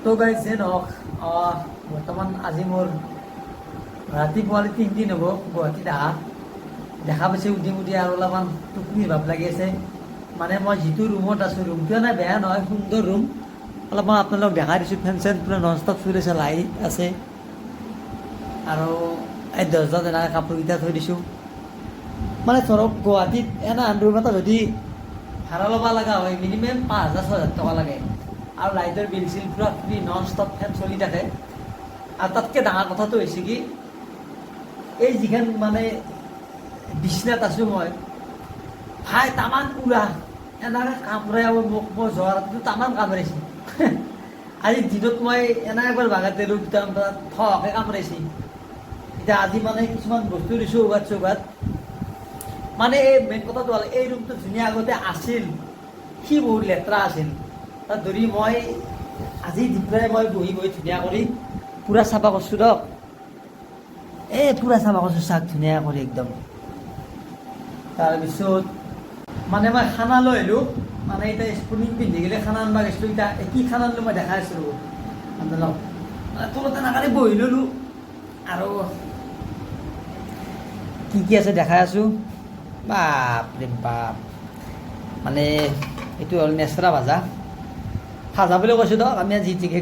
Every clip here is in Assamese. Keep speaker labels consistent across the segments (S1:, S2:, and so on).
S1: তো গাইজ যে নহওক বৰ্তমান আজি মোৰ ৰাতিপুৱালৈ 3 দিন হ'ব গুৱাহাটীত আহা। দেখা পাইছে উঠি আৰু অলপমান টোপনিৰ ভাৱ লাগি আছে। মানে মই যিটো ৰুমত আছোঁ, ৰুমটো এনে বেয়া নহয়, সুন্দৰ ৰুম। অলপমান আপোনালোকক দেখাই দিছোঁ, ফেন চেন পুৰা নন ষ্টপ চলি আছে, লাইট আছে আৰু এই দৰ্জাত এনেকৈ কাপোৰকেইটা থৈ দিছোঁ। মানে ধৰক গুৱাহাটীত এনে ৰুম এটা যদি ভাড়া ল'ব লগা হয় মিনিমাম 5,000-6,000 টকা লাগে। আৰু লাইটৰ বিল চিল পুৰা ফ্ৰী, নন ষ্টপ ফেন চলি থাকে। আৰু তাতকৈ ডাঙৰ কথাটো হৈছে কি, এই যিখন মানে বিচনাত আছোঁ মই, ভাই তামান উৰা এনেকৈ কামুৰাই মোক, মই যোৱাৰ ৰাতিটো তামান কামুৰাইছে। আজি দিনত মই এনে একবাৰ বাগাত দিলোঁ, 2টামান বজাত থকে কামুৰাইছে। এতিয়া আজি মানে কিছুমান বস্তু দিছোঁ উগাত চৌগাত। মানে এই মেইন কথাটো হ'ল, এই ৰুমটো ধুনীয়া আগতে আছিল, সি বহুত লেতেৰা আছিল। তাত ধৰি মই আজি দিপৰাই মই বহি ধুনীয়া কৰি পূৰা চাফা কৰিছোঁ দিয়ক। পূৰা চাফা কৰিছোঁ, চাক ধুনীয়া কৰি একদম। তাৰপিছত মানে মই খানা লৈ আহিলোঁ, মানে এতিয়া স্পুনিং পিন্ধি গ'লে খানা আনিব গৈছিলোঁ। এতিয়া কি খানা আনিলোঁ মই দেখাই আছোঁ আপোনালোক। তলত এনেকৈ বহি ল'লোঁ আৰু কি আছে দেখাই আছোঁ। বাপৰে বাপ, মানে এইটো হ'ল নেচৰা ভাজা। ভাজা বুলি কৈছোঁ দিয়ক, আমি যি যিকে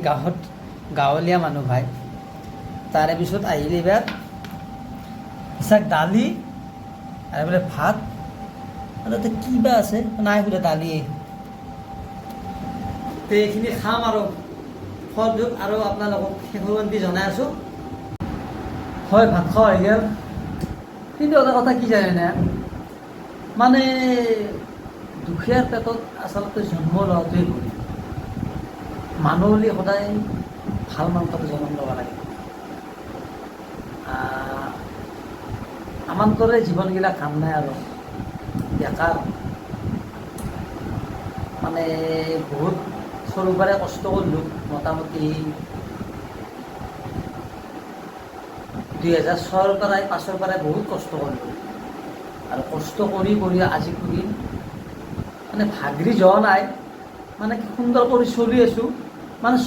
S1: গাঁৱলীয়া মানুহ ভাই। তাৰে পিছত আহিলে এইবাৰ চাক দালি আৰু বোলে ভাত আৰু তাতে কিবা আছে, নাই বোলে দালিয়ে। তো এইখিনি খাম আৰু খোৱাৰ পিছত আৰু আপোনালোকক শেষৰবন্তি জনাই আছোঁ। হয়, ভাত খোৱা হৈ গ'ল। কিন্তু এটা কথা কি জানেনে, মানে দুখীয়াৰ পেটত আচলতে জন্ম লোৱাটোৱেই ভুল। মানুহ বুলি সদায় ভাল মাংসটো জন্ম ল'ব লাগে। আমাৰ দৰে জীৱনবিলাক কাম নাই আৰু বেকাৰ। মানে বহুত সৰুৰ পৰাই কষ্ট কৰিলোঁ, মোটামুটি 2006 পৰাই 5 পৰাই বহুত কষ্ট কৰিলোঁ। আৰু কষ্ট কৰি আজি কৰি মানে ভাগৰি যোৱা নাই, মানে কি সুন্দৰ কৰি চলি আছোঁ। মানে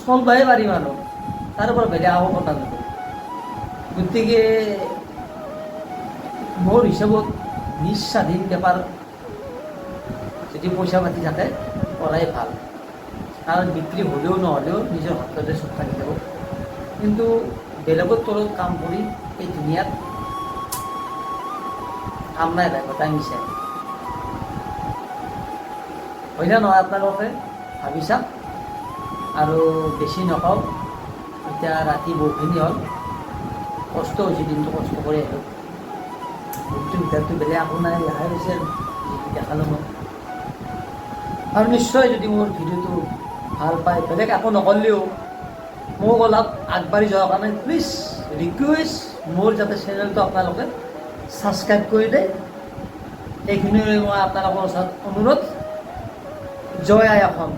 S1: চলবাহে পাৰিম আৰু তাৰ পৰা বেলেগ একো কথা নকওঁ। গতিকে মোৰ হিচাপত নিজ স্বাধীন বেপাৰ যদি পইচা পাতি থাকে কৰাই ভাল। কাৰণ বিক্ৰী হ'লেও নহ'লেও নিজৰ হাততে চব থাকি যাব। কিন্তু বেলেগৰ তলত কাম কৰি এই দুনিয়াত কাম নাই ভাই, গোটাই মিছা। হয় না নহয় আপোনালোকে ভাবি চাওক। আৰু বেছি নকওঁ, এতিয়া ৰাতি বহুখিনি হ'ল, কষ্ট হৈছে, দিনটো কষ্ট কৰি আহিলোঁ। দিনটোৰ ভিতৰতো বেলেগ একো নাই, দেখাই পাইছে যিটো দেখালোঁ মই। আৰু নিশ্চয় যদি মোৰ ভিডিঅ'টো ভাল পায়, বেলেগ একো নকৰিলেও মোক অলপ আগবাঢ়ি যোৱাৰ কাৰণে প্লিজ ৰিকুৱেষ্ট, মোৰ যাতে চেনেলটো আপোনালোকে ছাবস্ক্ৰাইব কৰি দিয়ে। এইখিনিলৈ মই আপোনালোকৰ ওচৰত অনুৰোধ। জয় আই অসম।